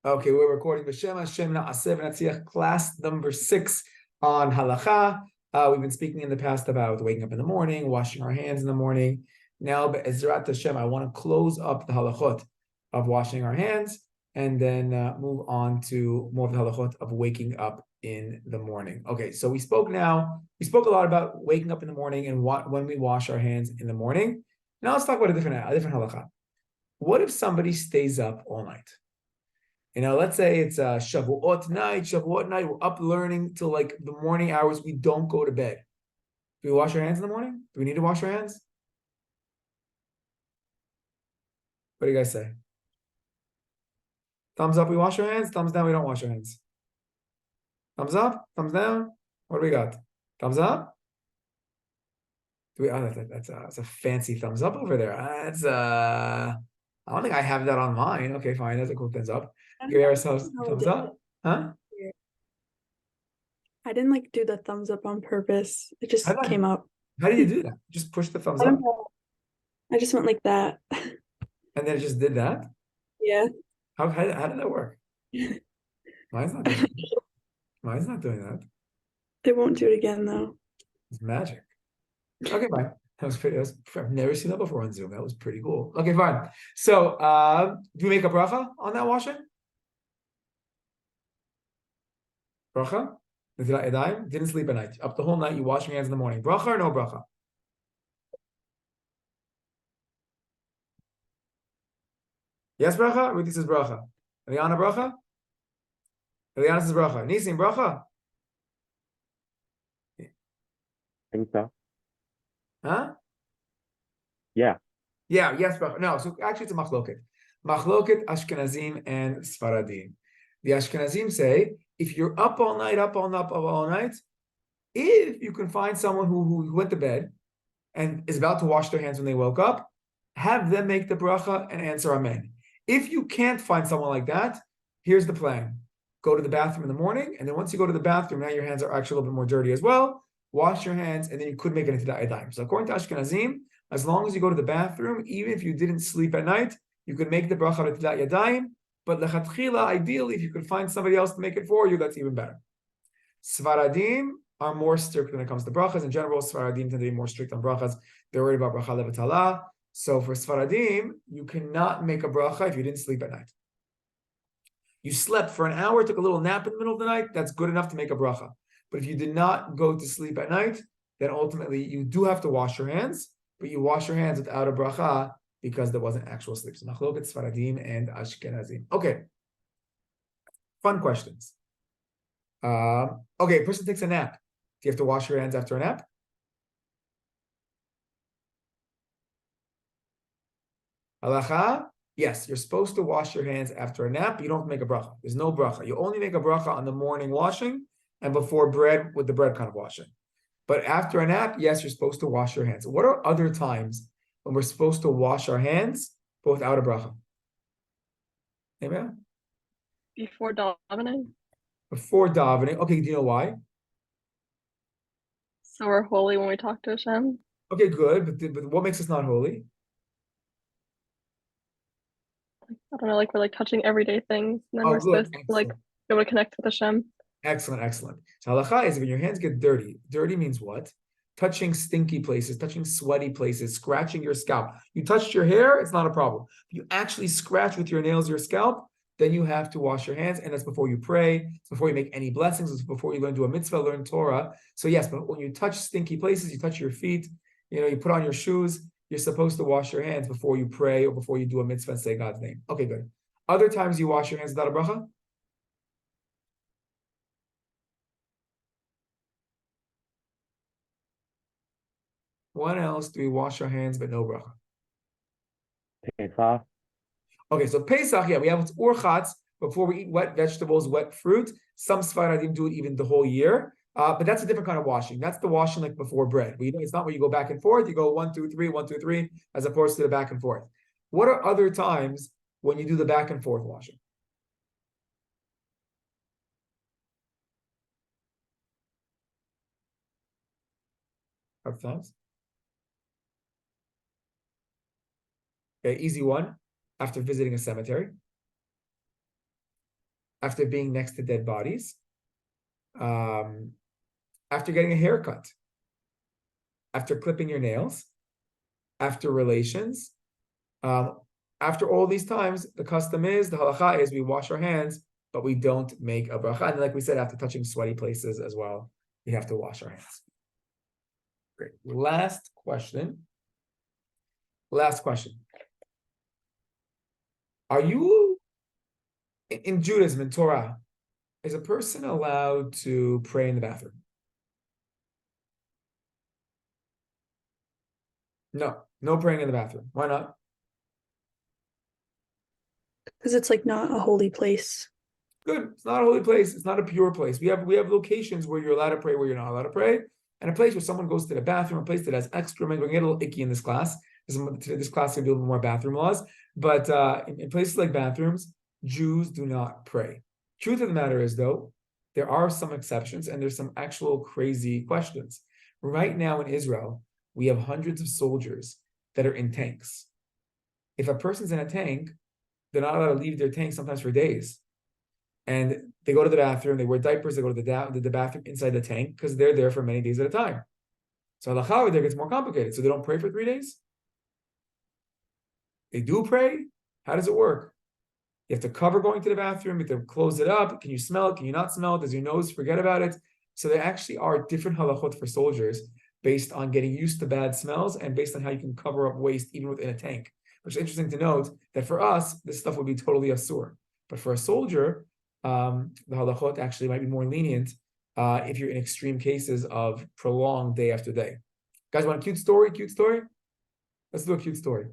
Okay, we're recording B'Shem Hashem Na'aseh V'Natziach, class number 6 on Halacha. We've been speaking in the past about waking up in the morning, washing our hands in the morning. Now, Be'ezrat Hashem, I want to close up the halachot of washing our hands and then move on to more of the halachot of waking up in the morning. Okay, so we spoke a lot about waking up in the morning and when we wash our hands in the morning. Now let's talk about a different halacha. What if somebody stays up all night? Let's say it's Shavuot night, we're up learning till like the morning hours. We don't go to bed. Do we wash our hands in the morning? Do we need to wash our hands? What do you guys say? Thumbs up, we wash our hands. Thumbs down, we don't wash our hands. Thumbs up, thumbs down. What do we got? Thumbs up? That's a fancy thumbs up over there. I don't think I have that on mine. Okay, fine. That's a cool thumbs up. Give ourselves thumbs up. Huh? I didn't like do the thumbs up on purpose. It just came up. How do you do that? Just push the thumbs up? I just went like that. And then it just did that? Yeah. How did that work? Mine's not doing that. Mine's not doing that. They won't do it again though. It's magic. Okay, fine. I've never seen that before on Zoom. That was pretty cool. Okay, fine. So do we make a bracha on that washing? Bracha? Didn't sleep at night. Up the whole night, you wash your hands in the morning. Bracha or no bracha? Yes, bracha? Rudy says bracha. Eliana bracha? Eliana says bracha. Nisim bracha? I think so. Huh? Yeah. Yeah, yes, bracha. No, so actually it's a machloket. Machloket Ashkenazim and Sfaradim. The Ashkenazim say, if you're up all night, if you can find someone who went to bed and is about to wash their hands when they woke up, have them make the bracha and answer amen. If you can't find someone like that, here's the plan. Go to the bathroom in the morning, and then once you go to the bathroom, now your hands are actually a little bit more dirty as well. Wash your hands, and then you could make it into the yadayim. So according to Ashkenazim, as long as you go to the bathroom, even if you didn't sleep at night, you could make the bracha into the yadayim. But lechatchila, ideally, if you could find somebody else to make it for you, that's even better. Svaradim are more strict when it comes to brachas. In general, Svaradim tend to be more strict on brachas. They're worried about bracha levatala. So for Svaradim, you cannot make a bracha if you didn't sleep at night. You slept for an hour, took a little nap in the middle of the night, that's good enough to make a bracha. But if you did not go to sleep at night, then ultimately you do have to wash your hands, but you wash your hands without a bracha because there wasn't actual sleep. So Machloket Sfaradim and Ashkenazim. Okay. Fun questions. Okay, a person takes a nap. Do you have to wash your hands after a nap? Halacha? Yes, you're supposed to wash your hands after a nap. You don't have to make a bracha. There's no bracha. You only make a bracha on the morning washing and before bread with the bread kind of washing. But after a nap, yes, you're supposed to wash your hands. What are other times when we're supposed to wash our hands but without a bracha? Amen? Before davening. Before davening. Okay, do you know why? So we're holy when we talk to Hashem. Okay, good. But what makes us not holy? I don't know, like we're like touching everyday things, and then we're supposed to like be able to connect with Hashem. Excellent. So halacha is when your hands get dirty. Dirty means what? Touching stinky places, touching sweaty places, scratching your scalp. You touched your hair, it's not a problem. If you actually scratch with your nails your scalp, then you have to wash your hands, and that's before you pray, it's before you make any blessings, it's before you learn to do a mitzvah, learn Torah. So yes, but when you touch stinky places, you touch your feet, you put on your shoes, you're supposed to wash your hands before you pray or before you do a mitzvah and say God's name. Okay, good. Other times you wash your hands without a bracha? When else do we wash our hands but no bracha? Pesach. Okay, so Pesach, yeah, we have urchatz before we eat wet vegetables, wet fruit. Some Sfaradim do it even the whole year, but that's a different kind of washing. That's the washing like before bread. It's not where you go back and forth. You go 1, 2, 3, 1, 2, 3, as opposed to the back and forth. What are other times when you do the back and forth washing? Other times? Okay, easy one. After visiting a cemetery. after being next to dead bodies, after getting a haircut, after clipping your nails, after relations. After all these times, the custom is, the halacha is, we wash our hands, but we don't make a bracha. And like we said, after touching sweaty places as well, we have to wash our hands. Great. Last question. Are you, in Judaism, in Torah, is a person allowed to pray in the bathroom? No praying in the bathroom. Why not? Because it's like not a holy place. Good. It's not a holy place. It's not a pure place. We have locations where you're allowed to pray, where you're not allowed to pray, and a place where someone goes to the bathroom, a place that has excrement. We're gonna get a little icky in this class. This class is gonna be a little more bathroom laws, but in places like bathrooms, Jews do not pray. Truth of the matter is, though, there are some exceptions, and there's some actual crazy questions. Right now in Israel, we have hundreds of soldiers that are in tanks. If a person's in a tank, they're not allowed to leave their tank sometimes for days. And they go to the bathroom, they wear diapers, they go to the bathroom inside the tank because they're there for many days at a time. So halacha there gets more complicated. So they don't pray for 3 days? They do pray? How does it work? You have to cover going to the bathroom, you have to close it up. Can you smell it? Can you not smell it? Does your nose forget about it? So there actually are different halachot for soldiers based on getting used to bad smells and based on how you can cover up waste even within a tank. Which is interesting to note that for us, this stuff would be totally asur. But for a soldier, the halachot actually might be more lenient if you're in extreme cases of prolonged day after day. Guys, want a cute story? Let's do a cute story.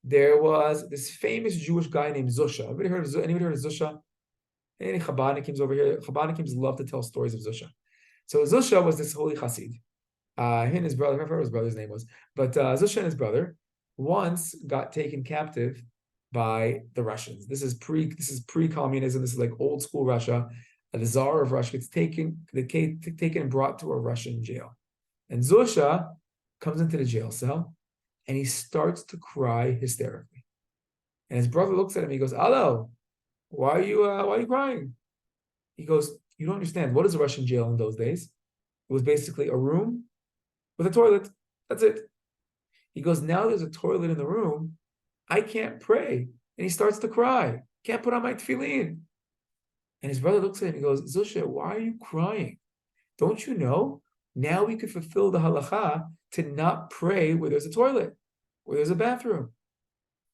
There was this famous Jewish guy named Zusha. Anybody heard of Zusha? Any Chabadnikims over here? Chabadnikims love to tell stories of Zusha. So Zusha was this holy Chassid. He and his brother, I forgot what his brother's name was, but Zusha and his brother once got taken captive by the Russians. This is pre-communism. This is like old school Russia. The Tsar of Russia gets taken and brought to a Russian jail. And Zusha comes into the jail cell and he starts to cry hysterically. And his brother looks at him. He goes, "Hello, why are you crying?" He goes, "You don't understand. What is a Russian jail in those days? It was basically a room with a toilet. That's it." He goes, "Now there's a toilet in the room. I can't pray." And he starts to cry. "Can't put on my tefillin." And his brother looks at him and he goes, "Zusha, why are you crying? Don't you know? Now we could fulfill the halacha to not pray where there's a toilet, where there's a bathroom."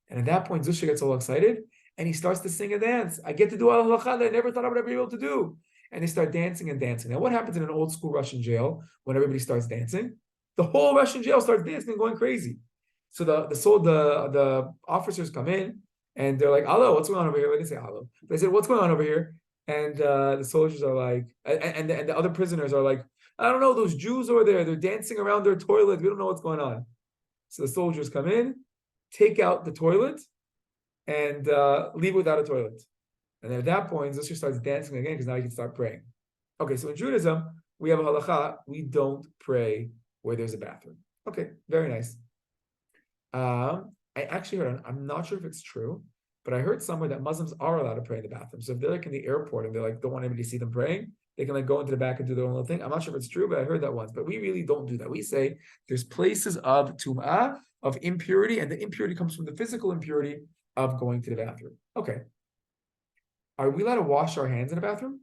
And at that point, Zusha gets all excited and he starts to sing and dance. "I get to do a halacha that I never thought I would ever be able to do." And they start dancing and dancing. Now, what happens in an old school Russian jail when everybody starts dancing? The whole Russian jail starts dancing and going crazy. So the officers come in and they're like, "Hello, what's going on over here?" They didn't say hello. They said, "What's going on over here?" And the soldiers are like, and the other prisoners are like, "I don't know, those Jews over there, they're dancing around their toilet. We don't know what's going on." So the soldiers come in, take out the toilet, and leave without a toilet. And then at that point, Zusha starts dancing again because now he can start praying. Okay, so in Judaism, we have a halacha, we don't pray where there's a bathroom. Okay, very nice. I actually heard, I'm not sure if it's true, but I heard somewhere that Muslims are allowed to pray in the bathroom. So if they're like in the airport and they're like, don't want anybody to see them praying, they can like go into the back and do their own little thing. I'm not sure if it's true, but I heard that once. But we really don't do that. We say there's places of tum'ah, of impurity, and the impurity comes from the physical impurity of going to the bathroom. Okay. Are we allowed to wash our hands in a bathroom?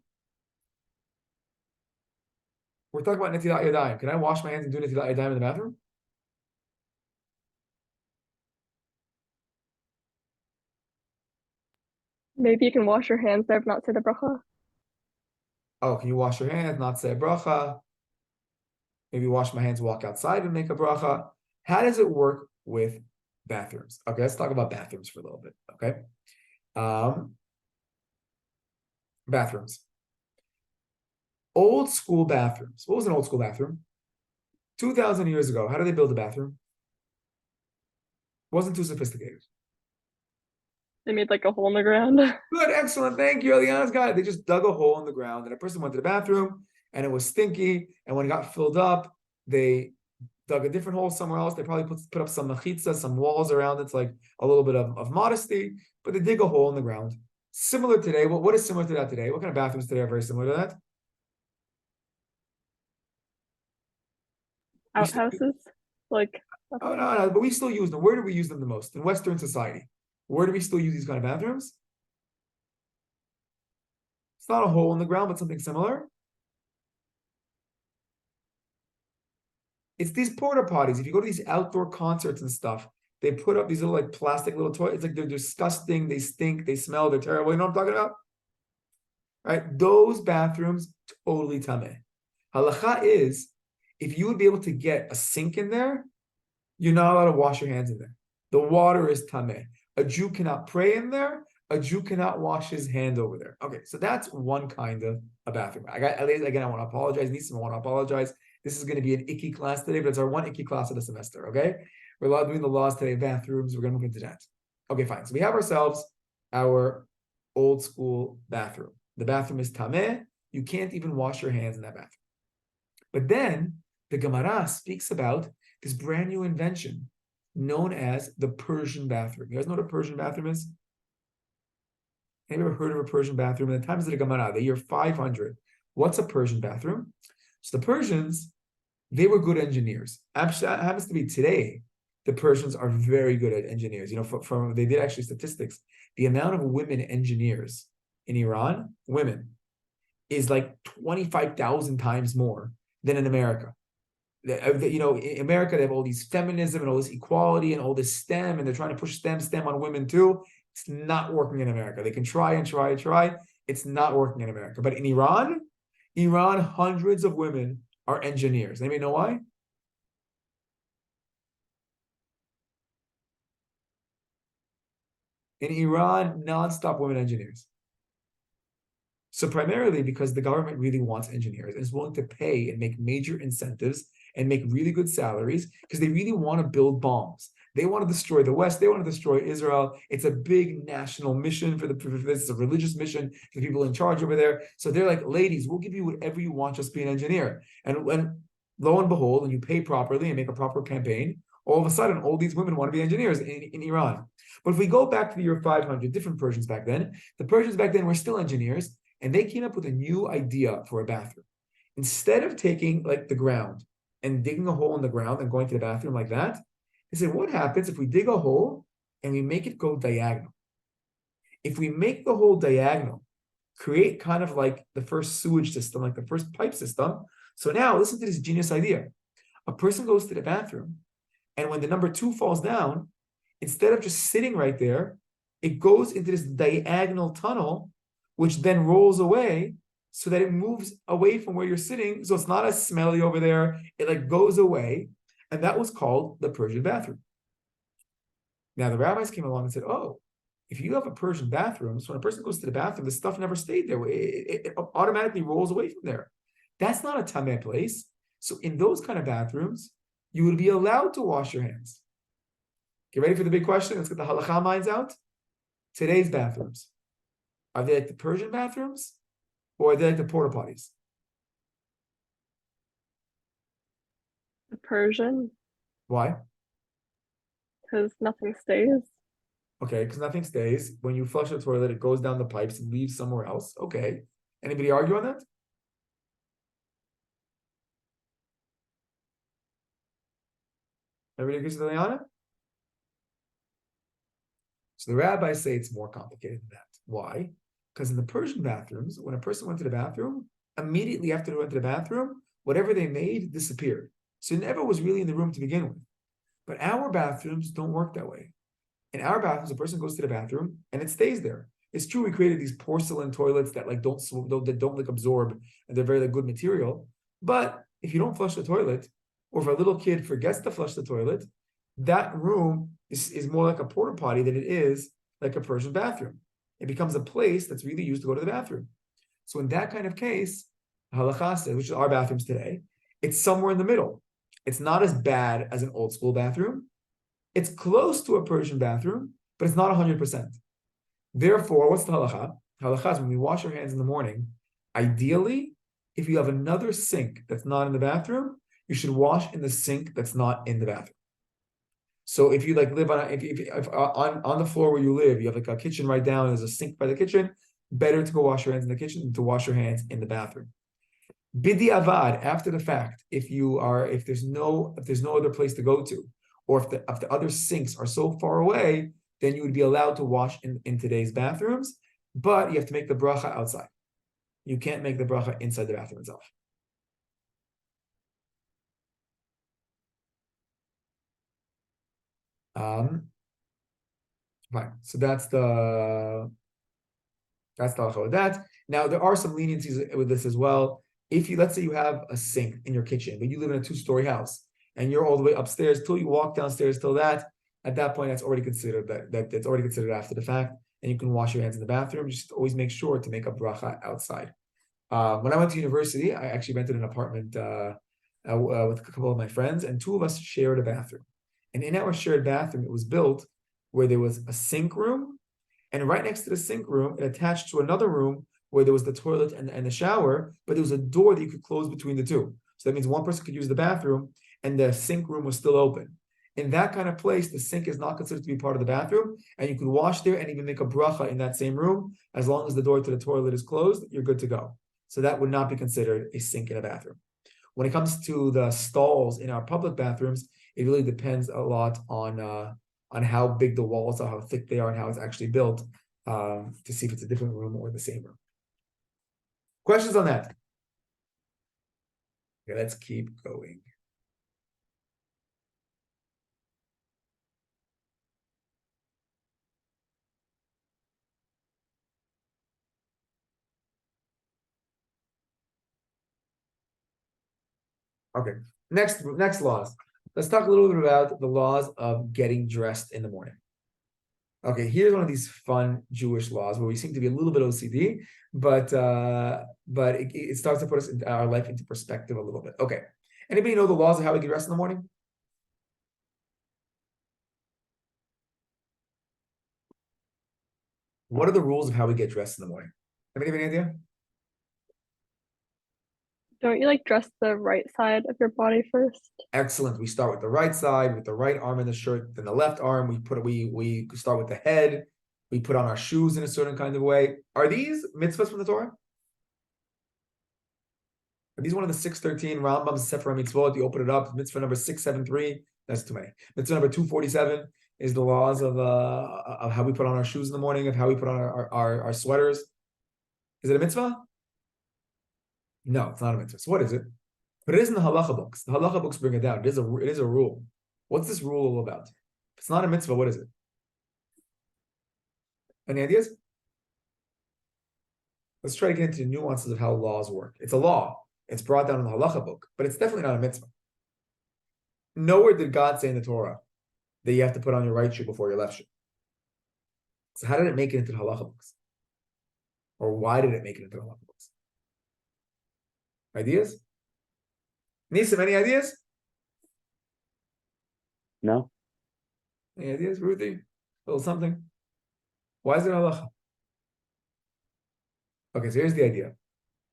We're talking about netilat yadayim. Can I wash my hands and do netilat yadayim in the bathroom? Maybe you can wash your hands there, but not say the bracha. Oh, can you wash your hands, not say a bracha? Maybe wash my hands, walk outside and make a bracha. How does it work with bathrooms? Okay, let's talk about bathrooms for a little bit, okay? Bathrooms. Old school bathrooms. What was an old school bathroom? 2,000 years ago, how did they build a bathroom? Wasn't too sophisticated. They made like a hole in the ground. Good, excellent, thank you, Eliana's got it. They just dug a hole in the ground and a person went to the bathroom and it was stinky, and when it got filled up, they dug a different hole somewhere else. They probably put up some mechitza, some walls around it, like a little bit of modesty, but they dig a hole in the ground. Similar today. What is similar to that today? What kind of bathrooms today are very similar to that? Outhouses, like. Oh no, but we still use them. Where do we use them the most? In Western society. Where do we still use these kind of bathrooms? It's not a hole in the ground, but something similar. It's these porta potties. If you go to these outdoor concerts and stuff, they put up these little like plastic little toys. It's like they're disgusting, they stink, they smell, they're terrible. You know what I'm talking about? Right? Those bathrooms, totally tameh. Halacha is, if you would be able to get a sink in there, you're not allowed to wash your hands in there. The water is tameh. A Jew cannot pray in there. A Jew cannot wash his hand over there. Okay, so that's one kind of a bathroom. Again, I want to apologize. Nisim, I want to apologize. This is going to be an icky class today, but it's our one icky class of the semester, okay? We're doing the laws today, bathrooms. We're going to move into that. Okay, fine. So we have ourselves our old school bathroom. The bathroom is tameh. You can't even wash your hands in that bathroom. But then the Gemara speaks about this brand new invention known as the Persian bathroom. You guys know what a Persian bathroom is? Have you ever heard of a Persian bathroom? In the times of the Gemara, the year 500. What's a Persian bathroom? So the Persians, they were good engineers. Actually, it happens to be today, the Persians are very good at engineers. You know, they did actually statistics. The amount of women engineers in Iran, women, is like 25,000 times more than in America. You know, in America, they have all these feminism and all this equality and all this STEM, and they're trying to push STEM on women too. It's not working in America. They can try and try and try. It's not working in America. But in Iran, hundreds of women are engineers. Anybody know why? In Iran, non-stop women engineers. So primarily because the government really wants engineers and is willing to pay and make major incentives and make really good salaries because they really want to build bombs. They want to destroy the West. They want to destroy Israel. It's a big national mission for this. It's a religious mission for the people in charge over there. So they're like, ladies, we'll give you whatever you want, just be an engineer. And when lo and behold, when you pay properly and make a proper campaign, all of a sudden, all these women want to be engineers in Iran. But if we go back to the year 500, different Persians back then, the Persians back then were still engineers, and they came up with a new idea for a bathroom. Instead of taking like the ground and digging a hole in the ground and going to the bathroom like that, they said, what happens if we dig a hole and we make it go diagonal? If we make the hole diagonal, create kind of like the first sewage system, like the first pipe system. So now listen to this genius idea. A person goes to the bathroom, and when the number 2 falls down, instead of just sitting right there, it goes into this diagonal tunnel, which then rolls away so that it moves away from where you're sitting. So it's not as smelly over there. It like goes away. And that was called the Persian bathroom. Now the rabbis came along and said, oh, if you have a Persian bathroom, so when a person goes to the bathroom, the stuff never stayed there. It automatically rolls away from there. That's not a tameh place. So in those kind of bathrooms, you would be allowed to wash your hands. Get ready for the big question. Let's get the halacha minds out. Today's bathrooms. Are they like the Persian bathrooms or are they like the porta potties? The Persian. Why? Because nothing stays. Okay, because nothing stays. When you flush the toilet, it goes down the pipes and leaves somewhere else. Okay. Anybody argue on that? Everybody agrees with Liana? So the rabbis say it's more complicated than that. Why? Because in the Persian bathrooms, when a person went to the bathroom, immediately after they went to the bathroom, whatever they made disappeared. So it never was really in the room to begin with. But our bathrooms don't work that way. In our bathrooms, a person goes to the bathroom and it stays there. It's true we created these porcelain toilets that like don't like absorb, and they're very like good material. But if you don't flush the toilet, or if a little kid forgets to flush the toilet, that room is more like a porta potty than it is like a Persian bathroom. It becomes a place that's really used to go to the bathroom. So in that kind of case, halacha says, which is our bathrooms today, it's somewhere in the middle. It's not as bad as an old school bathroom. It's close to a Persian bathroom, but it's not 100%. Therefore, what's the halacha? Halacha is when we wash our hands in the morning, ideally, if you have another sink that's not in the bathroom, you should wash in the sink that's not in the bathroom. So if you like live on if on the floor where you live, you have like a kitchen right down, there's a sink by the kitchen, better to go wash your hands in the kitchen than to wash your hands in the bathroom. Bidi avad, after the fact, if there's no other place to go to, or if the other sinks are so far away, then you would be allowed to wash in today's bathrooms, but you have to make the bracha outside. You can't make the bracha inside the bathroom itself. Fine. So that's the halacha with that. Now there are some leniencies with this as well. If you, let's say you have a sink in your kitchen, but you live in a 2-story house and you're all the way upstairs till you walk downstairs till that, at that point that's already considered that's already considered after the fact, and you can wash your hands in the bathroom. Just always make sure to make a bracha outside. When I went to university, I actually rented an apartment with a couple of my friends, and 2 of us shared a bathroom. And in our shared bathroom, it was built where there was a sink room, and right next to the sink room, it attached to another room where there was the toilet and the shower, but there was a door that you could close between the two. So that means one person could use the bathroom, and the sink room was still open. In that kind of place, the sink is not considered to be part of the bathroom, and you can wash there and even make a bracha in that same room. As long as the door to the toilet is closed, you're good to go. So that would not be considered a sink in a bathroom. When it comes to the stalls in our public bathrooms, it really depends a lot on how big the walls are, how thick they are, and how it's actually built, to see if it's a different room or the same room. Questions on that? Okay, let's keep going. Okay, next laws. Let's talk a little bit about the laws of getting dressed in the morning. Okay, here's one of these fun Jewish laws where we seem to be a little bit OCD, but it starts to put our life into perspective a little bit. Okay, anybody know the laws of how we get dressed in the morning? What are the rules of how we get dressed in the morning? Anybody have any idea? Don't you like dress the right side of your body first? Excellent. We start with the right side, with the right arm in the shirt, then the left arm. We start with the head. We put on our shoes in a certain kind of way. Are these mitzvahs from the Torah? Are these one of the 613 Rambam's Sefer Mitzvot? You open it up, mitzvah number 673. That's too many. Mitzvah number 247 is the laws of how we put on our shoes in the morning, of how we put on our sweaters. Is it a mitzvah? No, it's not a mitzvah. So what is it? But it is in the halacha books. The halacha books bring it down. It is a rule. What's this rule all about? If it's not a mitzvah, what is it? Any ideas? Let's try to get into the nuances of how laws work. It's a law. It's brought down in the halacha book, but it's definitely not a mitzvah. Nowhere did God say in the Torah that you have to put on your right shoe before your left shoe. So how did it make it into the halacha books? Or why did it make it into the halacha books? Ideas? Nissim, any ideas? No. Any ideas, Ruthie? A little something? Why is it halacha? Okay, so here's the idea.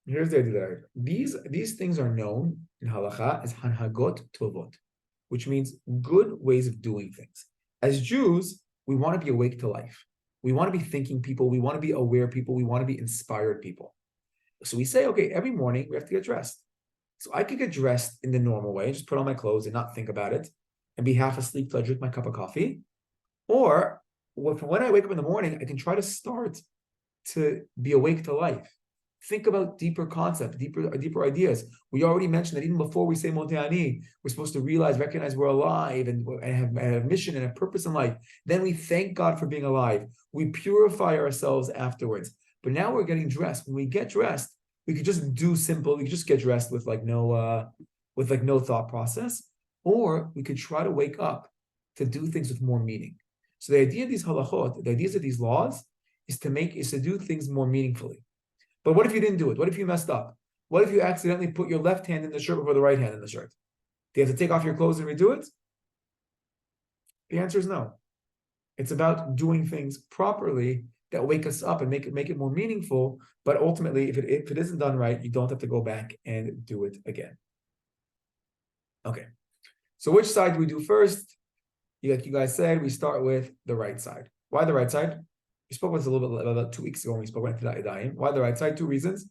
Here's the idea that I heard. These things are known in halacha as hanhagot tovot, which means good ways of doing things. As Jews, we want to be awake to life. We want to be thinking people. We want to be aware people. We want to be inspired people. So we say, okay, every morning we have to get dressed. So I could get dressed in the normal way, just put on my clothes and not think about it, and be half asleep till I drink my cup of coffee. Or when I wake up in the morning, I can try to start to be awake to life. Think about deeper concepts, deeper ideas. We already mentioned that even before we say Monte Ani, we're supposed to recognize we're alive and have a mission and a purpose in life. Then we thank God for being alive. We purify ourselves afterwards. But now we're getting dressed. When we get dressed, we could just do simple. We could just get dressed with no thought process, or we could try to wake up to do things with more meaning. So the idea of these halachot, the ideas of these laws, is to do things more meaningfully. But what if you didn't do it? What if you messed up? What if you accidentally put your left hand in the shirt before the right hand in the shirt? Do you have to take off your clothes and redo it? The answer is no. It's about doing things properly that wake us up and make it more meaningful. But ultimately, if it isn't done right, you don't have to go back and do it again. Okay. So which side do we do first? like you guys said, we start with the right side. Why the right side? We spoke about this a little bit about 2 weeks ago when we spoke about Yadayim. Why the right side? 2 reasons.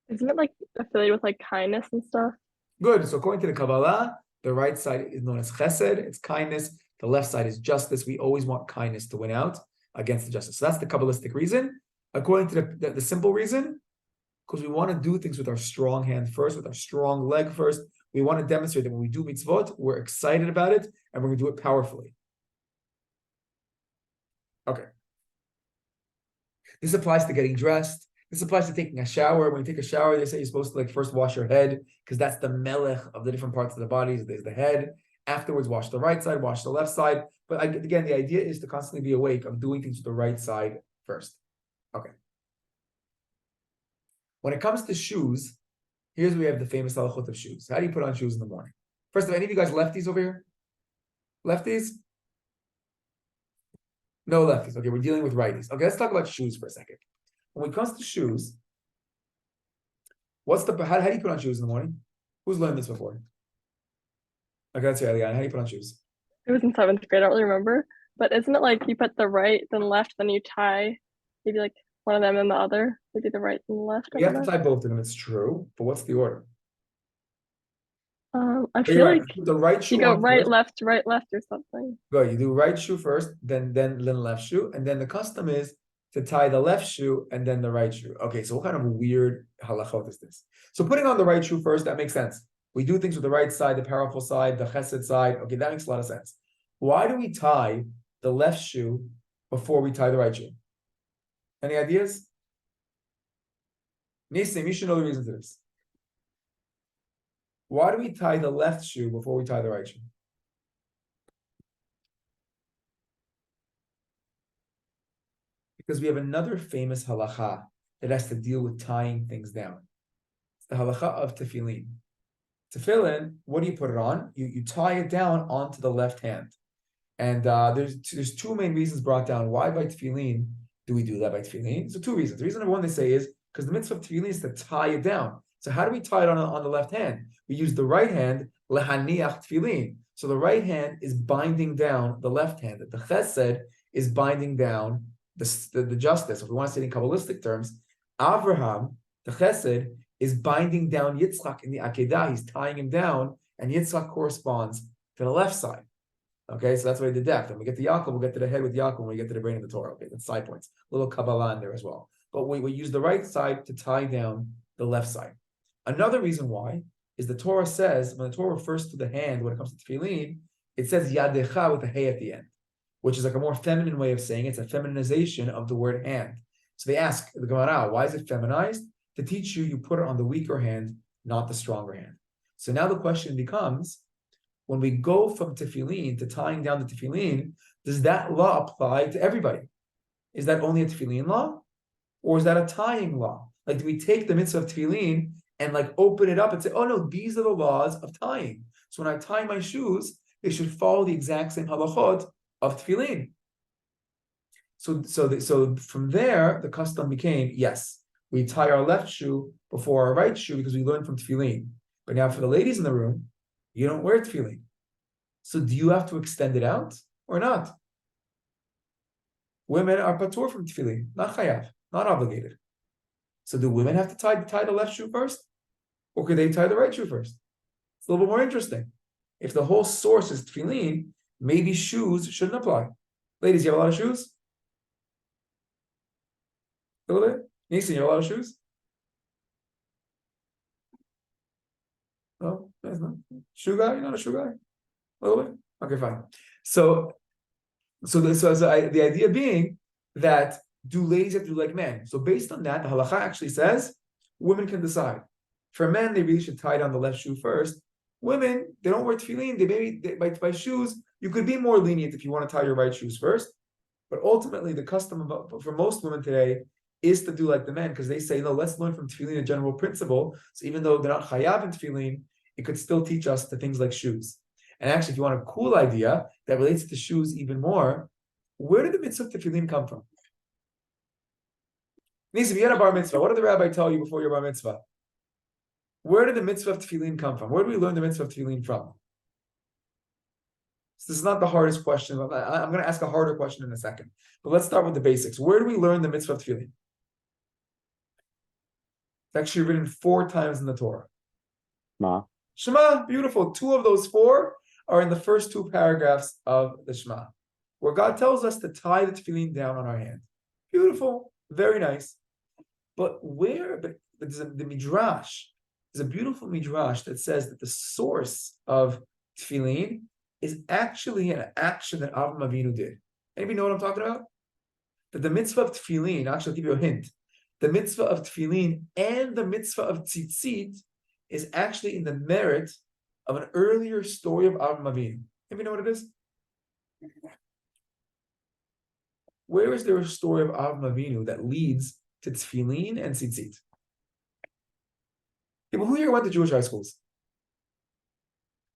Isn't it like affiliated with like kindness and stuff? Good. So according to the Kabbalah, the right side is known as chesed, it's kindness. The left side is justice. We always want kindness to win out against the justice. So that's the Kabbalistic reason. According to the simple reason, because we want to do things with our strong hand first, with our strong leg first. We want to demonstrate that when we do mitzvot, we're excited about it, and we're going to do it powerfully. Okay. This applies to getting dressed. This applies to taking a shower. When you take a shower, they say you're supposed to like first wash your head, because that's the melech of the different parts of the body. There's the head. Afterwards, wash the right side, wash the left side. But again, the idea is to constantly be awake of doing things with the right side first. Okay. When it comes to shoes, here's where we have the famous halachot of shoes. How do you put on shoes in the morning? First of all, any of you guys lefties over here? Lefties? No lefties. Okay, we're dealing with righties. Okay, let's talk about shoes for a second. When it comes to shoes, how do you put on shoes in the morning? Who's learned this before? Okay, that's right, Eliana. How do you put on shoes? It was in 7th grade, I don't really remember. But isn't it like you put the right, then left, then you tie maybe like one of them and the other? Maybe the right and the left. You have to tie both of them, it's true. But what's the order? I feel like the right shoe you go right, first. left, or something. Good. You do right shoe first, then left shoe, and then the custom is to tie the left shoe and then the right shoe. Okay, so what kind of weird halachot is this? So putting on the right shoe first, that makes sense. We do things with the right side, the powerful side, the chesed side. Okay, that makes a lot of sense. Why do we tie the left shoe before we tie the right shoe? Any ideas? Nisim, you should know the reason to this. Why do we tie the left shoe before we tie the right shoe? Because we have another famous halacha that has to deal with tying things down. It's the halacha of tefillin. Tefillin, what do you put it on? You tie it down onto the left hand. And there's 2 main reasons brought down. Why by tefillin do we do that by tefillin? So 2 reasons. The reason number 1 they say is because the mitzvah of tefillin is to tie it down. So how do we tie it on the left hand? We use the right hand, lehaniach tefillin. So the right hand is binding down the left hand. The chesed is binding down the justice. If we want to say it in Kabbalistic terms, Avraham, the chesed, is binding down Yitzchak in the Akedah. He's tying him down, and Yitzchak corresponds to the left side. Okay, so that's why the depth. When we get to Yaakov, we'll get to the head with Yaakov when we get to the brain of the Torah. Okay, that's side points. A little Kabbalah in there as well. But we use the right side to tie down the left side. Another reason why is the Torah says, when the Torah refers to the hand, when it comes to tefillin, it says yadecha with a hey at the end, which is like a more feminine way of saying it. It's a feminization of the word hand. So they ask the Gemara, why is it feminized? To teach you put it on the weaker hand, not the stronger hand. So now the question becomes, when we go from tefillin to tying down the tefillin, does that law apply to everybody? Is that only a tefillin law? Or is that a tying law? Like, do we take the mitzvah of tefillin and like open it up and say, oh no, these are the laws of tying. So when I tie my shoes, they should follow the exact same halachot of tefillin. So from there, the custom became, yes, we tie our left shoe before our right shoe because we learned from tefillin. But now for the ladies in the room, you don't wear tefillin. So do you have to extend it out or not? Women are patur from tefillin, not chayav, not obligated. So do women have to tie the left shoe first? Or could they tie the right shoe first? It's a little bit more interesting. If the whole source is tefillin, maybe shoes shouldn't apply. Ladies, you have a lot of shoes? A little bit? Nisa, you have a lot of shoes? No, that's not. Shoe guy? You're not a shoe guy? A little bit? Okay, fine. So the idea being that do ladies have to do like men? So based on that, the halacha actually says women can decide. For men, they really should tie down the left shoe first. Women, they don't wear tefillin. By shoes, you could be more lenient if you want to tie your right shoes first. But ultimately, the custom for most women today is to do like the men, because they say, no, let's learn from tefillin a general principle. So even though they're not chayav in tefillin, it could still teach us to things like shoes. And actually, if you want a cool idea that relates to shoes even more, where did the mitzvah of tefillin come from? Nisa, if you had a bar mitzvah, what did the rabbi tell you before your bar mitzvah? Where did the mitzvah of tefillin come from? Where do we learn the mitzvah of tefillin from? This is not the hardest question. I'm going to ask a harder question in a second. But let's start with the basics. Where do we learn the mitzvah of tefillin? It's actually written 4 times in the Torah. Ma. Shema, beautiful. 2 of those 4 are in the first 2 paragraphs of the Shema, where God tells us to tie the tefillin down on our hand. Beautiful, very nice. But there's the Midrash, there's a beautiful Midrash that says that the source of tefillin is actually an action that Avraham Avinu did. Anybody know what I'm talking about? That the mitzvah of tefillin, actually I'll give you a hint, the mitzvah of tefillin and the mitzvah of tzitzit is actually in the merit of an earlier story of Avraham Avinu. Anybody know what it is? Where is there a story of Avraham Avinu that leads to tefillin and tzitzit? People, who here went to Jewish high schools?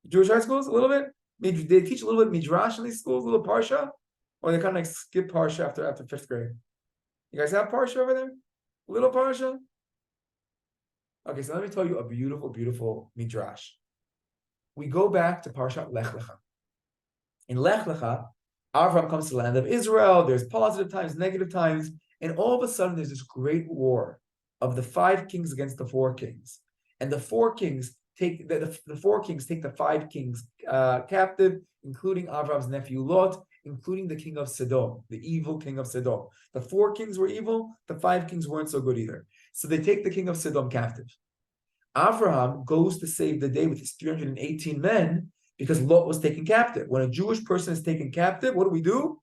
Jewish high schools, a little bit? Maybe they teach a little bit midrash in these schools, a little parsha, or they kind of like skip parsha after 5th grade. You guys have parsha over there? A little parsha? Okay, so let me tell you a beautiful, beautiful midrash. We go back to Parshat Lech Lecha. In Lech Lecha, Avram comes to the land of Israel. There's positive times, negative times, and all of a sudden there's this great war of the 5 kings against the 4 kings, and the 4 kings take the 4 kings take the 5 kings captive, including Avram's nephew Lot, including the king of Sodom, the evil king of Sodom. The 4 kings were evil, the 5 kings weren't so good either. So they take the king of Sodom captive. Avraham goes to save the day with his 318 men because Lot was taken captive. When a Jewish person is taken captive, what do?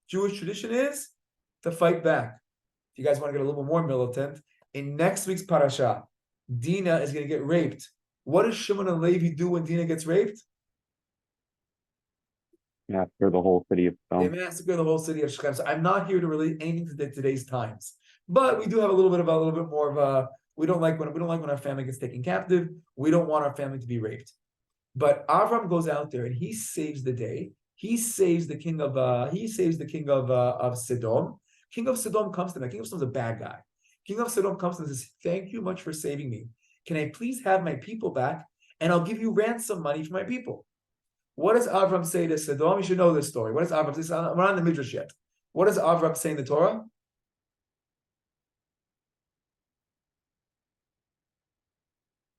Jewish tradition is to fight back. If you guys want to get a little more militant, in next week's parasha, Dinah is going to get raped. What does Shimon and Levi do when Dinah gets raped? Massacre the whole city of They Shechem. massacre the whole city of Shechem. So I'm not here to relate anything to today's times, but we do have a little bit more of a. We don't like when our family gets taken captive. We don't want our family to be raped. But Avram goes out there and he saves the day. He saves the king of Sodom. King of Sodom comes to him. King of Sodom's a bad guy. King of Sodom comes to him and says, "Thank you much for saving me. Can I please have my people back? And I'll give you ransom money for my people." What does Avram say to Sodom? You should know this story. What does Avram say? We're not in the Midrash yet. What does Avram say in the Torah?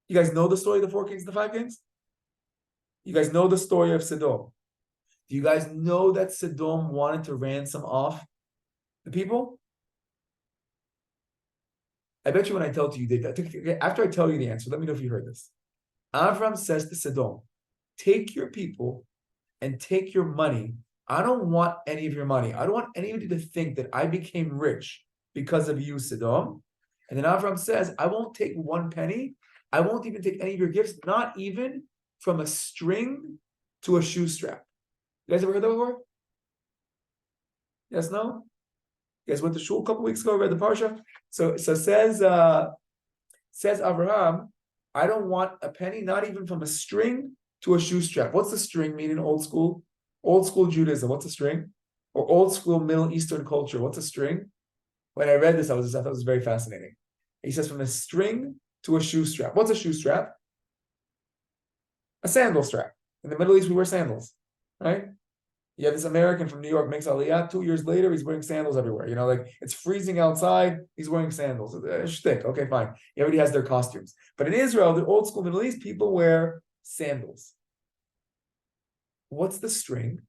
You guys know the story of the 4 kings and the 5 kings? You guys know the story of Sodom. Do you guys know that Sodom wanted to ransom off the people? I bet you when I tell you did that. After I tell you the answer, let me know if you heard this. Avram says to Sodom, take your people and take your money. I don't want any of your money. I don't want anybody to think that I became rich because of you, Sodom. And then Avram says, I won't take 1 penny. I won't even take any of your gifts, not even from a string to a shoe strap. You guys ever heard that before? Yes, no? You guys went to shul a couple weeks ago, read the parsha. So says Abraham, I don't want a penny, not even from a string to a shoe strap. What's the string mean in old school? Old school Judaism, what's a string? Or old school Middle Eastern culture, what's a string? When I read this, I thought it was very fascinating. He says from a string to a shoe strap. What's a shoe strap? A sandal strap. In the Middle East, we wear sandals, right? You have this American from New York makes Aliyah. 2 years later, he's wearing sandals everywhere. You know, like it's freezing outside, he's wearing sandals. Shtick. Okay, fine. Everybody has their costumes. But in Israel, the old school Middle East, people wear sandals. What's the string?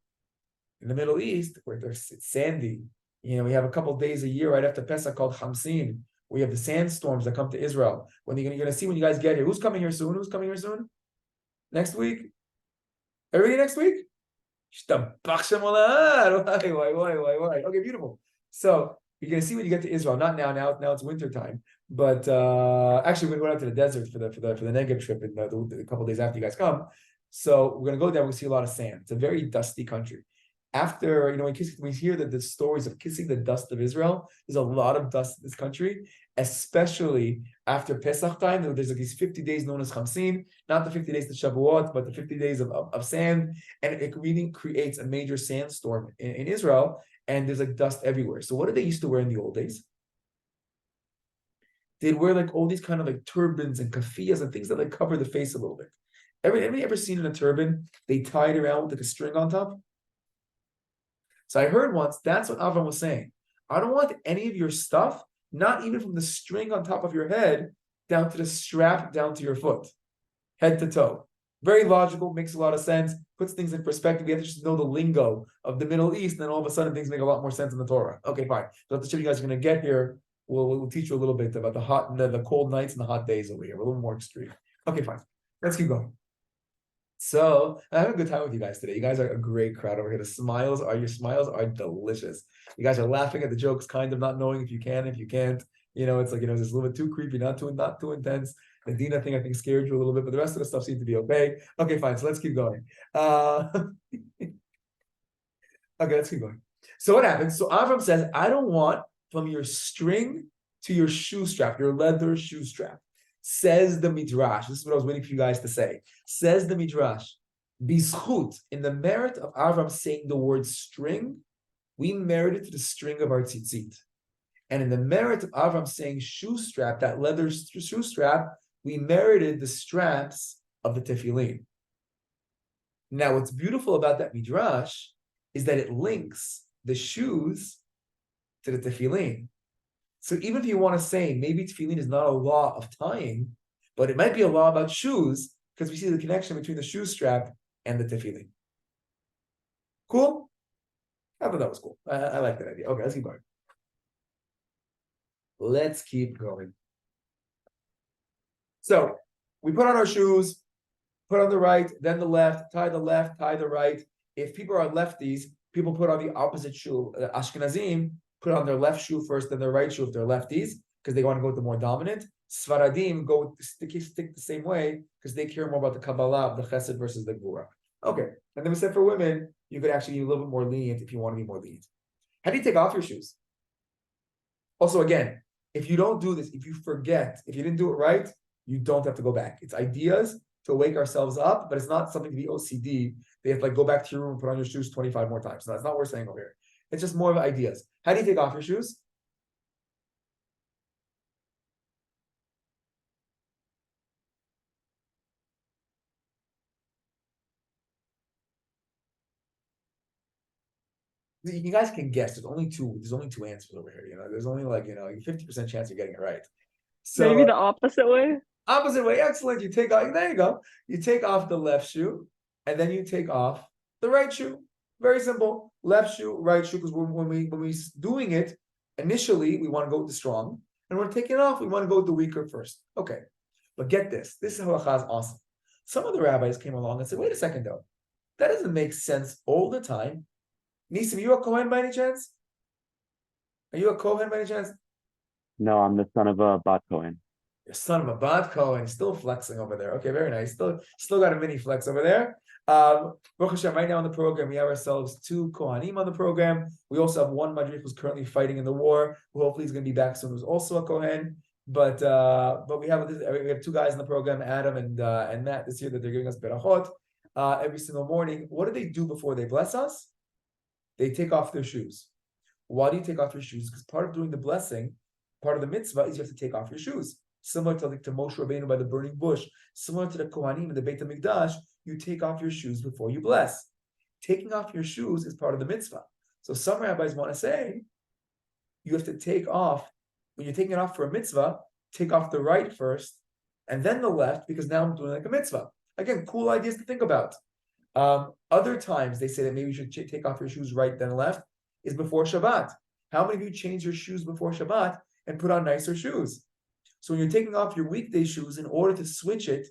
In the Middle East, where it's sandy, you know, we have a couple of days a year right after Pesach called Hamsin. We have the sandstorms that come to Israel. When you're going to see when you guys get here. Who's coming here soon? Who's coming here soon? Next week? Everybody next week? Why? Okay, beautiful. So you're going to see when you get to Israel. Not now. Now it's winter time. But actually, we're going to go out to the desert for the Negev trip in the couple of days after you guys come. So we're going to go there. We'll see a lot of sand. It's a very dusty country. After, you know, we hear that the stories of kissing the dust of Israel, there's a lot of dust in this country, especially after Pesach time. There's like these 50 days known as Chamsin, not the 50 days to Shavuot, but the 50 days of sand. And it really creates a major sandstorm in Israel. And there's like dust everywhere. So what did they used to wear in the old days? They'd wear like all these kind of like turbans and kafiyas and things that like cover the face a little bit. Anybody ever seen in a turban, they tie it around with like a string on top? So I heard once, that's what Avram was saying. I don't want any of your stuff, not even from the string on top of your head, down to the strap down to your foot, head to toe. Very logical, makes a lot of sense, puts things in perspective. We have to just know the lingo of the Middle East, and then all of a sudden things make a lot more sense in the Torah. Okay, fine. So the shit you guys are going to get here, we'll teach you a little bit about the hot, the cold nights and the hot days over here. We're a little more extreme. Okay, fine. Let's keep going. So I have a good time with you guys today. You guys are a great crowd over here. Your smiles are delicious. You guys are laughing at the jokes, kind of not knowing if you can, if you can't. It's like, it's a little bit too creepy, not too intense. The Dina thing I think scared you a little bit, but the rest of the stuff seemed to be okay. Okay, fine. So let's keep going. Okay, let's keep going. So what happens? So Avram says, I don't want from your string to your shoe strap, your leather shoe strap. Says the Midrash. This is what I was waiting for you guys to say. Says the Midrash. Bizchut, in the merit of Avram saying the word string, we merited to the string of our tzitzit. And in the merit of Avram saying shoe strap, that leather shoe strap, we merited the straps of the tefillin. Now, what's beautiful about that Midrash is that it links the shoes to the tefillin. So even if you want to say maybe tefillin is not a law of tying, but it might be a law about shoes because we see the connection between the shoe strap and the tefillin. Cool? I thought that was cool. I like that idea. Okay, let's keep going. Let's keep going. So we put on our shoes, put on the right, then the left, tie the right. If people are lefties, people put on the opposite shoe. Ashkenazim put on their left shoe first, then their right shoe if they're lefties, because they want to go with the more dominant. Sfaradim go stick the same way because they care more about the Kabbalah, the Chesed versus the Gvura. Okay, and then we said for women, you could actually be a little bit more lenient if you want to be more lenient. How do you take off your shoes? Also, again, if you don't do this, if you forget, if you didn't do it right, you don't have to go back. It's ideas to wake ourselves up, but it's not something to be OCD. They have to go back to your room and put on your shoes 25 more times. No, that's not what we're saying over here. It's just more of ideas. How do you take off your shoes? You guys can guess. There's only two answers over here. There's only 50% chance you're getting it right. So maybe the opposite way. Opposite way, excellent. You take off. There you go. You take off the left shoe, and then you take off the right shoe. Very simple. Left shoe, right shoe. Because when we doing it initially, we want to go with the strong, and when we're taking it off, we want to go with the weaker first. Okay, but get this. This halacha is awesome. Some of the rabbis came along and said, "Wait a second, though. That doesn't make sense all the time." Nisim, you a Kohen by any chance? Are you a Kohen by any chance? No, I'm the son of a Bat Cohen. Your son of a Bat Cohen, still flexing over there. Okay, very nice. Still got a mini flex over there. Baruch Hashem, right now on the program, we have ourselves 2 Kohanim on the program. We also have 1 Madrich who's currently fighting in the war, who hopefully is going to be back soon, who's also a Kohen. But we have 2 guys in the program, Adam and Matt, this year that they're giving us berachot every single morning. What do they do before they bless us? They take off their shoes. Why do you take off your shoes? Because part of doing the blessing, part of the mitzvah is you have to take off your shoes. Similar to Moshe Rabbeinu by the burning bush, similar to the Kohanim in the Beit HaMikdash, you take off your shoes before you bless. Taking off your shoes is part of the mitzvah. So some rabbis want to say, you have to take off, when you're taking it off for a mitzvah, take off the right first, and then the left, because now I'm doing like a mitzvah. Again, cool ideas to think about. Other times they say that maybe you should take off your shoes right then left is before Shabbat. How many of you change your shoes before Shabbat and put on nicer shoes? So when you're taking off your weekday shoes in order to switch it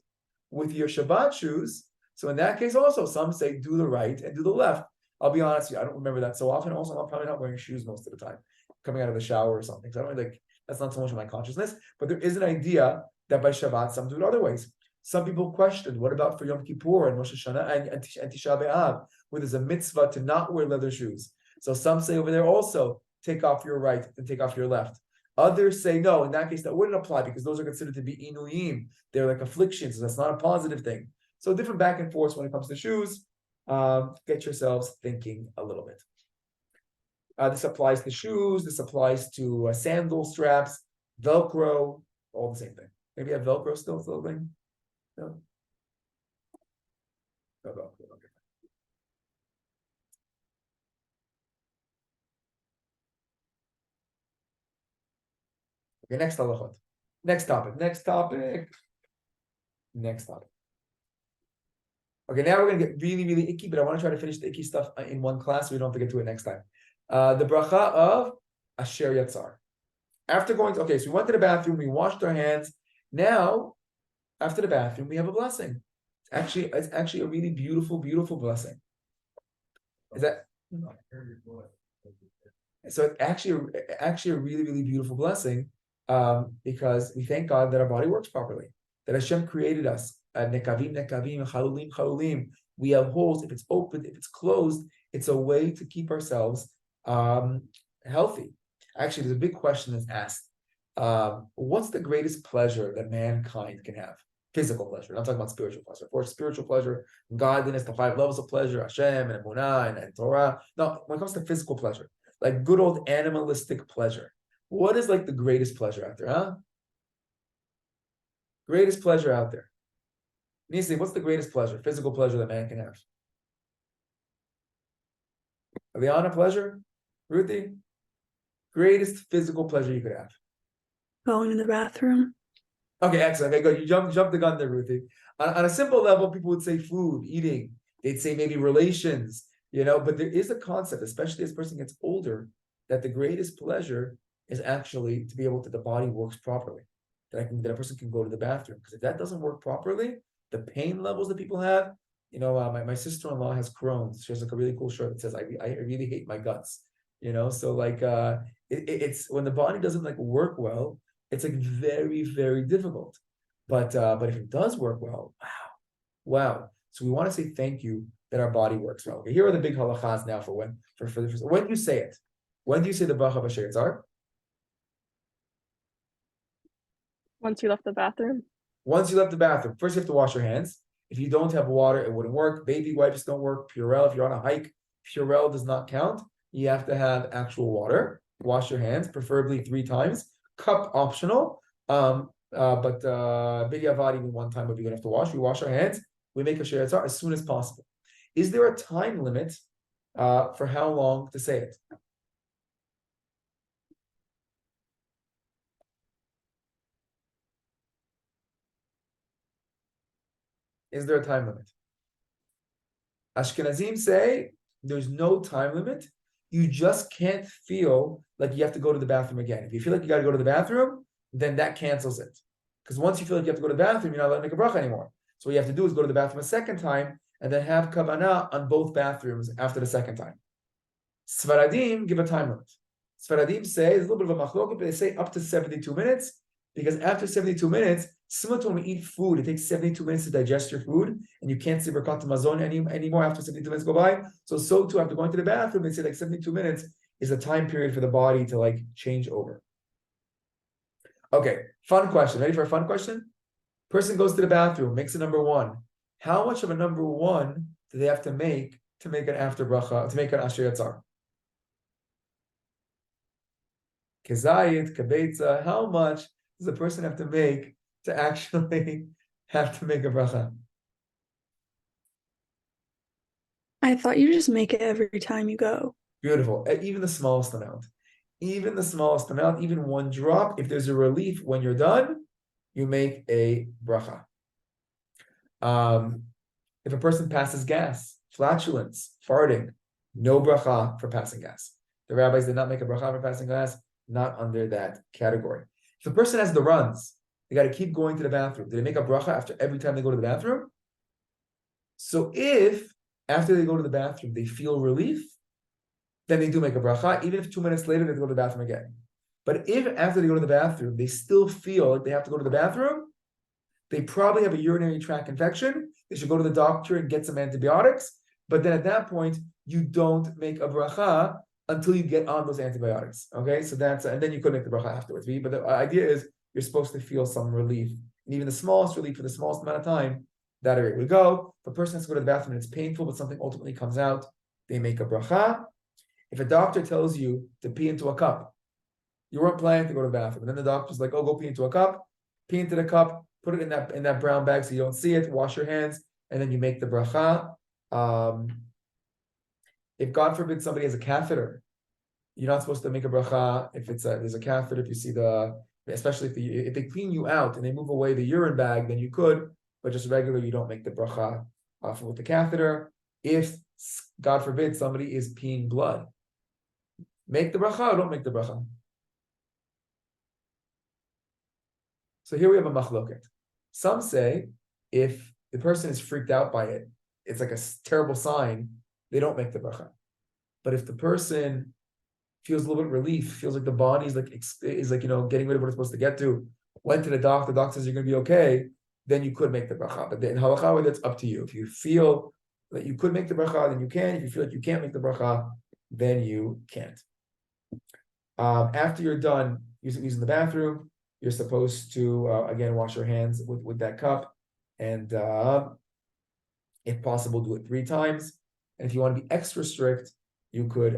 with your Shabbat shoes, so in that case also some say do the right and do the left. I'll be honest with you, I don't remember that so often. Also, I'm probably not wearing shoes most of the time, coming out of the shower or something. So I don't really that's not so much of my consciousness, but there is an idea that by Shabbat some do it other ways. Some people questioned, what about for Yom Kippur and Rosh Hashanah and Tisha B'Av, where there's a mitzvah to not wear leather shoes? So some say over there also, take off your right and take off your left. Others say, no, in that case, that wouldn't apply because those are considered to be inuyim. They're like afflictions, so that's not a positive thing. So different back and forth when it comes to shoes. Get yourselves thinking a little bit. This applies to shoes. This applies to sandal straps, Velcro, all the same thing. Maybe you have Velcro still thing? No. Okay. Okay, next halachot. Next topic. Okay, now we're gonna get really, really icky, but I want to try to finish the icky stuff in one class so we don't have to get to it next time. The bracha of Asher Yatzar. After going to, okay, so we went to the bathroom, we washed our hands. Now, after the bathroom, we have a blessing. It's actually a really beautiful, beautiful blessing. Is that so? It's actually a really, really beautiful blessing, because we thank God that our body works properly, that Hashem created us. Nekavim, chalulim, chalulim. We have holes. If it's open, if it's closed, it's a way to keep ourselves healthy. Actually, there's a big question that's asked. What's the greatest pleasure that mankind can have? Physical pleasure. I'm not talking about spiritual pleasure. Of course, spiritual pleasure, godliness, the 5 levels of pleasure, Hashem and Emunah and Torah. No, when it comes to physical pleasure, like good old animalistic pleasure. What is like the greatest pleasure out there, huh? Greatest pleasure out there. Nisi, what's the greatest pleasure, physical pleasure that man can have? Liana, pleasure? Ruthie? Greatest physical pleasure you could have? Going to the bathroom. Okay, excellent. Okay, good. You jump the gun there, Ruthie. On a simple level, people would say food, eating. They'd say maybe relations, but there is a concept, especially as a person gets older, that the greatest pleasure is actually to be able to, the body works properly. That a person can go to the bathroom. Because if that doesn't work properly, the pain levels that people have, my sister-in-law has Crohn's. She has like a really cool shirt that says, I really hate my guts. So like it's when the body doesn't like work well, it's like very, very difficult. But if it does work well, wow. So we want to say thank you that our body works well. Okay, here are the big halachas now for when you say it. When do you say the bracha b'asher yatzar? Once you left the bathroom. Once you left the bathroom, first you have to wash your hands. If you don't have water, it wouldn't work. Baby wipes don't work. Purell, if you're on a hike, Purell does not count. You have to have actual water. Wash your hands, preferably 3 times. Cup optional. But b'diavad even 1 time would be good enough to wash. We wash our hands. We make a asher yatzar as soon as possible. Is there a time limit for how long to say it? Is there a time limit? Ashkenazim say there's no time limit. You just can't feel like you have to go to the bathroom again. If you feel like you got to go to the bathroom, then that cancels it. Because once you feel like you have to go to the bathroom, you're not allowed to make a bracha anymore. So what you have to do is go to the bathroom a second time and then have kavanah on both bathrooms after the second time. Sfaradim give a time limit. Sfaradim say, there's a little bit of a machloket, but they say up to 72 minutes, because after 72 minutes, similar to when we eat food, it takes 72 minutes to digest your food, and you can't see Birkat Hamazon anymore after 72 minutes go by. So too, after going to the bathroom, they say like 72 minutes is a time period for the body to like change over. Okay, fun question. Ready for a fun question? Person goes to the bathroom, makes a number 1. How much of a number 1 do they have to make an after bracha, to make an asher yatzar? Kezayit, kebetza, how much does a person have to make to actually have to make a bracha? I thought you just make it every time you go. Beautiful. Even the smallest amount. Even 1 drop. If there's a relief when you're done, you make a bracha. If a person passes gas, flatulence, farting, no bracha for passing gas. The rabbis did not make a bracha for passing gas, not under that category. If a person has the runs, they got to keep going to the bathroom. Do they make a bracha after every time they go to the bathroom? So if after they go to the bathroom, they feel relief, then they do make a bracha, even if 2 minutes later they have to go to the bathroom again. But if after they go to the bathroom, they still feel like they have to go to the bathroom, they probably have a urinary tract infection. They should go to the doctor and get some antibiotics. But then at that point, you don't make a bracha until you get on those antibiotics. Okay, so and then you could make the bracha afterwards. But the idea is you're supposed to feel some relief. And even the smallest relief for the smallest amount of time, that area would go. If a person has to go to the bathroom and it's painful, but something ultimately comes out, they make a bracha. If a doctor tells you to pee into a cup, you weren't planning to go to the bathroom, and then the doctor's like, "Oh, go pee into a cup." Pee into the cup, put it in that brown bag so you don't see it. Wash your hands. and then you make the bracha. If God forbid somebody has a catheter, you're not supposed to make a bracha if there's a catheter. If you see especially if they clean you out and they move away the urine bag, then you could, but just regular, you don't make the bracha with the catheter. If God forbid somebody is peeing blood, make the bracha or don't make the bracha. So here we have a machloket. Some say if the person is freaked out by it, it's like a terrible sign, they don't make the bracha. But if the person feels a little bit of relief, feels like the body is like getting rid of what it's supposed to get to, went to the doctor says you're going to be okay, then you could make the bracha. But in halacha, that's up to you. If you feel that you could make the bracha, then you can. If you feel like you can't make the bracha, then you can't. After you're done using the bathroom, you're supposed to again wash your hands with that cup, and if possible, do it 3 times. And if you want to be extra strict, you could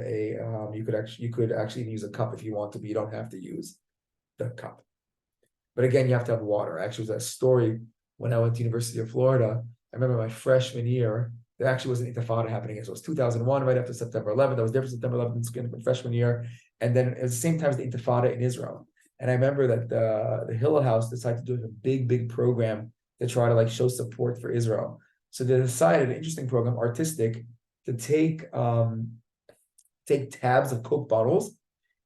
actually use a cup if you want to, but you don't have to use the cup. But again, you have to have water. Actually, there's a story when I went to University of Florida. I remember my freshman year, there actually was an intifada happening. So it was 2001, right after September 11th. I was there for September 11th in freshman year. And then at the same time as the intifada in Israel. And I remember that the Hillel House decided to do a big program to try to show support for Israel. So they decided, an interesting program, artistic, to take tabs of Coke bottles,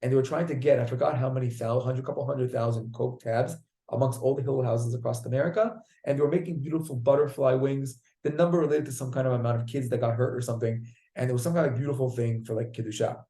and they were trying to get, I forgot how many couple 100,000 Coke tabs amongst all the Hillel houses across America, and they were making beautiful butterfly wings. The number related to some kind of amount of kids that got hurt or something, and it was some kind of beautiful thing for Kedusha.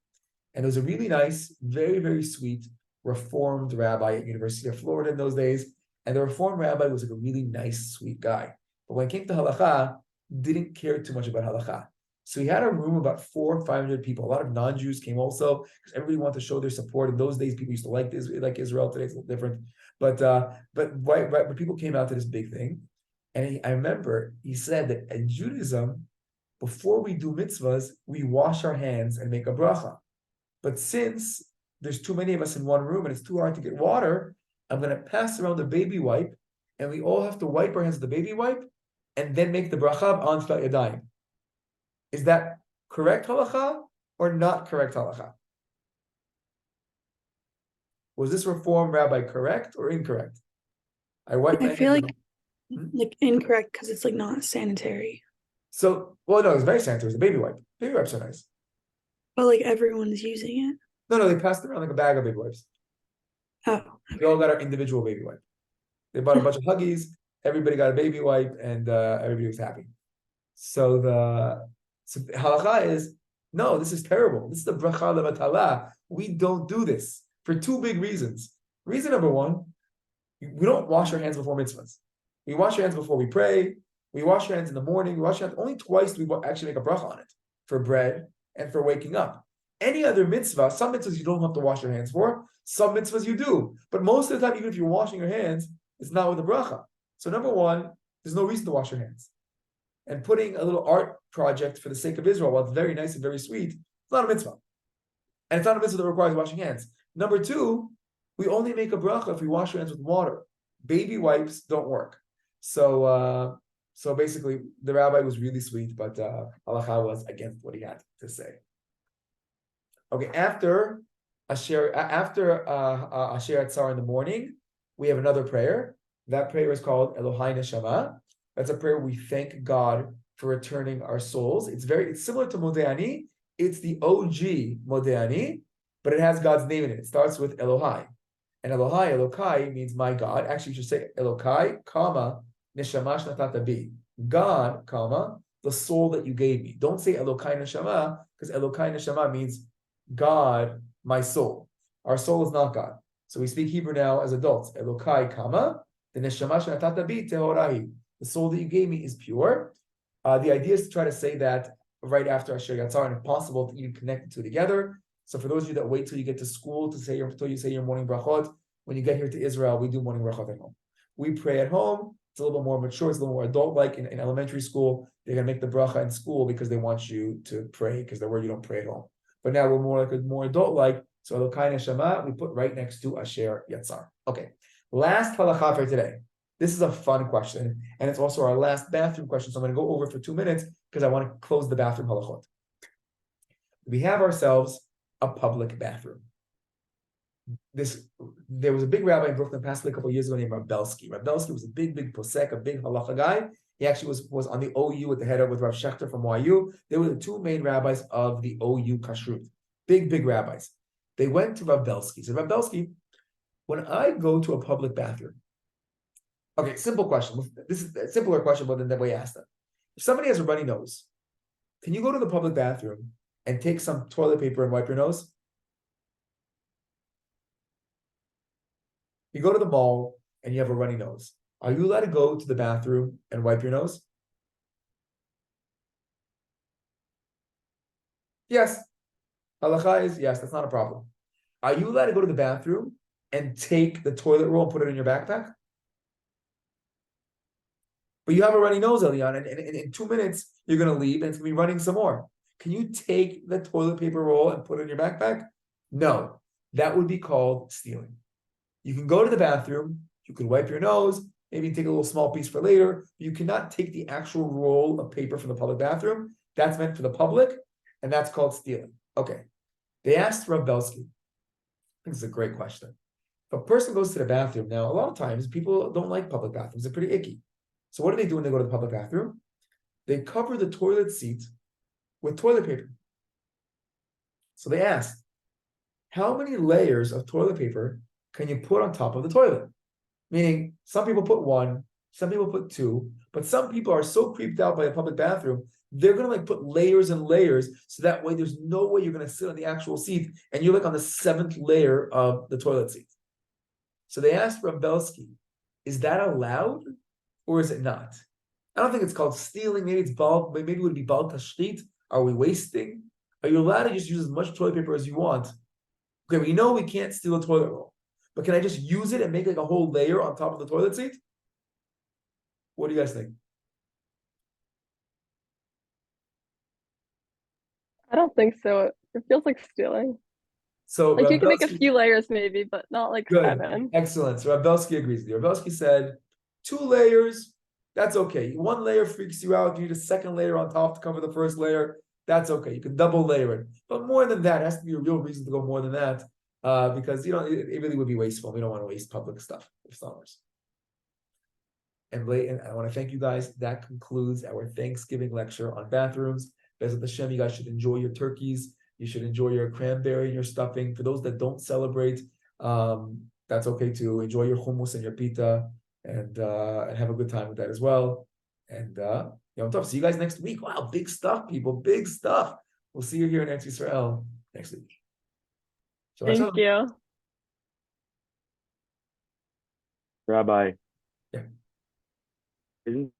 And it was a really nice, very sweet Reformed rabbi at University of Florida in those days, and the Reformed rabbi was a really nice, sweet guy. But when it came to halacha, didn't care too much about halacha. So he had a room about 400 or 500 people. A lot of non-Jews came also because everybody wanted to show their support. In those days, people used to like Israel. Today it's a little different. But people came out to this big thing. And I remember he said that in Judaism, before we do mitzvahs, we wash our hands and make a bracha. But since there's too many of us in one room and it's too hard to get water, I'm going to pass around the baby wipe, and we all have to wipe our hands with the baby wipe and then make the bracha on Tfilat Yadayim. Is that correct halacha or not correct halacha? Was this Reform rabbi correct or incorrect? I feel like incorrect because it's not sanitary. So, well, no, it's very sanitary. It's a baby wipe. Baby wipes are nice. But everyone's using it. No, they passed around a bag of baby wipes. Oh, okay. We all got our individual baby wipe. They bought a bunch of Huggies. Everybody got a baby wipe, and everybody was happy. So the halacha is, no, this is terrible. This is the bracha levatala. We don't do this for 2 big reasons. Reason number 1, we don't wash our hands before mitzvahs. We wash our hands before we pray. We wash our hands in the morning. We wash our hands only twice. We actually make a bracha on it, for bread and for waking up. Any other mitzvah, some mitzvahs you don't have to wash your hands for. Some mitzvahs you do. But most of the time, even if you're washing your hands, it's not with a bracha. So number 1, there's no reason to wash your hands. And putting a little art project for the sake of Israel, while it's very nice and very sweet, it's not a mitzvah. And it's not a mitzvah that requires washing hands. Number 2, we only make a bracha if we wash our hands with water. Baby wipes don't work. So basically, the rabbi was really sweet, but halacha was against what he had to say. Okay, after Asher Atzar in the morning, we have another prayer. That prayer is called Elohai Neshama. That's a prayer we thank God for returning our souls. It's similar to Modeani. It's the OG Modeani, but it has God's name in it. It starts with Elohai. And Elokai means my God. Actually, you should say Elokai, comma, Neshama Shnatata Bi. God, comma, the soul that you gave me. Don't say Elokai Neshama, because Elokai Neshama means God, my soul. Our soul is not God. So we speak Hebrew now as adults. Elokai, comma, the Neshama Shnatata Bi Tehorahi. The soul that you gave me is pure. The idea is to try to say that right after Asher Yatzar, and if possible, to even connect the 2 together. So for those of you that wait till you get to school till you say your morning brachot, when you get here to Israel, we do morning brachot at home. We pray at home. It's a little bit more mature. It's a little more adult-like. In elementary school, they're going to make the bracha in school because they want you to pray, because they're worried you don't pray at home. But now we're more adult-like. So Elokai Neshama, we put right next to Asher Yatzar. Okay. Last halacha for today. This is a fun question, and it's also our last bathroom question. So I'm going to go over for 2 minutes because I want to close the bathroom halachot. We have ourselves a public bathroom. There was a big rabbi in Brooklyn, passed away a couple of years ago, named Rav Belsky. Rav Belsky was a big posek, a big halacha guy. He actually was on the OU at the head of with Rav Schechter from YU. They were the two main rabbis of the OU kashrut. Big rabbis. They went to Rav Belsky. So Rav Belsky, when I go to a public bathroom, okay, simple question. This is a simpler question, but than the way I asked them. If somebody has a runny nose, can you go to the public bathroom and take some toilet paper and wipe your nose? You go to the mall and you have a runny nose. Are you allowed to go to the bathroom and wipe your nose? Yes. Halacha is yes, that's not a problem. Are you allowed to go to the bathroom and take the toilet roll and put it in your backpack? But you have a runny nose, Elian, and in 2 minutes, you're going to leave and it's going to be running some more. Can you take the toilet paper roll and put it in your backpack? No, that would be called stealing. You can go to the bathroom, you can wipe your nose, maybe take a little small piece for later. But you cannot take the actual roll of paper from the public bathroom. That's meant for the public, and that's called stealing. Okay. They asked Rav Belsky. I think it's a great question. If a person goes to the bathroom, now a lot of times people don't like public bathrooms, they're pretty icky. So what do they do when they go to the public bathroom? They cover the toilet seat with toilet paper. So they asked, how many layers of toilet paper can you put on top of the toilet? Meaning, some people put 1, some people put 2, but some people are so creeped out by a public bathroom, they're going to like put layers and layers, so that way there's no way you're going to sit on the actual seat, and you're like on the 7th layer of the toilet seat. So they asked Rav Belsky, is that allowed, or is it not? I don't think it's called stealing. Maybe it's bulk. Maybe it would be bulk tashrit. Are we wasting? Are you allowed to just use as much toilet paper as you want? Okay, we know we can't steal a toilet roll, but can I just use it and make like a whole layer on top of the toilet seat? What do you guys think? I don't think so. It feels like stealing. So Like you can make a Belsky, few layers maybe, but not like good, 7. excellent. So Rav Belsky agrees with you. Rav Belsky said 2 layers, that's okay. 1 layer freaks you out. You need a 2nd layer on top to cover the 1st layer. That's okay. You can double layer it, but more than that, it has to be a real reason to go more than that, because it really would be wasteful. We don't want to waste public stuff. It's not ours. And I want to thank you guys. That concludes our Thanksgiving lecture on bathrooms. Bezat Hashem, you guys should enjoy your turkeys. You should enjoy your cranberry and your stuffing. For those that don't celebrate, that's okay too. Enjoy your hummus and your pita, and have a good time with that as well. And Yom Tov. See you guys next week. Wow, big stuff, people. Big stuff. We'll see you here in Eretz Yisrael next week. Thank you. Rabbi. Yeah. Isn't